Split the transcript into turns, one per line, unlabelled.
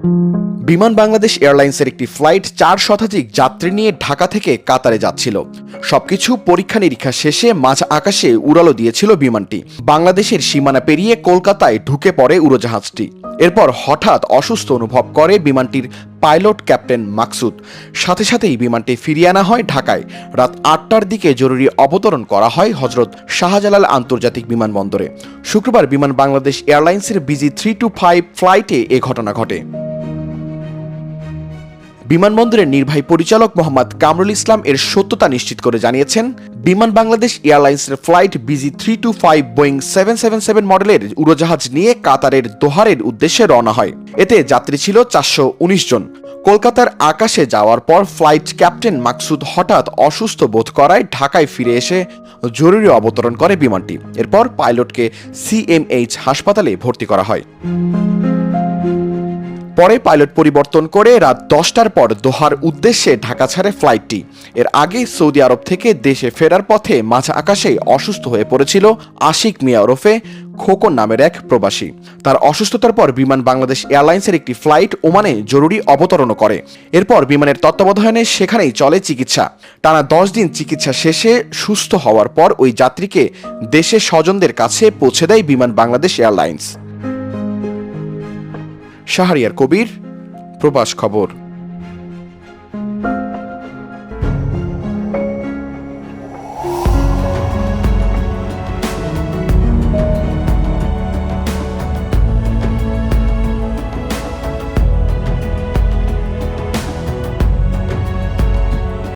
বিমান বাংলাদেশ এয়ারলাইন্সের একটি ফ্লাইট 4 শতাধিক যাত্রী নিয়ে ঢাকা থেকে কাতারে যাচ্ছিল। সবকিছু পরীক্ষা নিরীক্ষা শেষে মাঝ আকাশে উড়ালো দিয়েছিল বিমানটি। বাংলাদেশের সীমানা পেরিয়ে কলকাতায় ঢুকে পড়ে উড়োজাহাজটি। এরপর হঠাৎ অসুস্থ অনুভব করে বিমানটির পাইলট ক্যাপ্টেন মাকসুদ। সাথে সাথেই বিমানটি ফিরিয়ে আনা হয় ঢাকায়। রাত 8টার দিকে জরুরি অবতরণ করা হয় হজরত শাহজালাল আন্তর্জাতিক বিমানবন্দরে। শুক্রবার বিমান বাংলাদেশ এয়ারলাইন্সের BG325 ফ্লাইটে এ ঘটনা ঘটে। বিমানবন্দরের নির্বাহী পরিচালক মোহাম্মদ কামরুল ইসলাম এর সত্যতা নিশ্চিত করে জানিয়েছেন, বিমান বাংলাদেশ এয়ারলাইন্সের ফ্লাইট BG325 বোয়িং 777 মডেলের উড়োজাহাজ নিয়ে কাতারের দোহারের উদ্দেশ্যে রওনা হয়। এতে যাত্রী ছিল 419 জন। কলকাতার আকাশে যাওয়ার পর ফ্লাইট ক্যাপ্টেন মাকসুদ হঠাৎ অসুস্থ বোধ করায় ঢাকায় ফিরে এসে জরুরি অবতরণ করে বিমানটি। এরপর পাইলটকে CMH হাসপাতালে ভর্তি করা হয়। পরে পাইলট পরিবর্তন করে রাত 10টার পর দোহার উদ্দেশ্যে ঢাকা ছাড়ে ফ্লাইটটি। এর আগে সৌদি আরব থেকে দেশে ফেরার পথে মাঝ আকাশে অসুস্থ হয়ে পড়েছিল আশিক মিয়া ওরফে খোকন নামের এক প্রবাসী। তার অসুস্থতার পর বিমান বাংলাদেশ এয়ারলাইন্সের একটি ফ্লাইট ওমানে জরুরি অবতরণও করে। এরপর বিমানের তত্ত্বাবধানে সেখানেই চলে চিকিৎসা। টানা 10 দিন চিকিৎসা শেষে সুস্থ হওয়ার পর ওই যাত্রীকে দেশের স্বজনদের কাছে পৌঁছে দেয় বিমান বাংলাদেশ এয়ারলাইন্স। শাহরিয়ার কবির, প্রবাস খবর।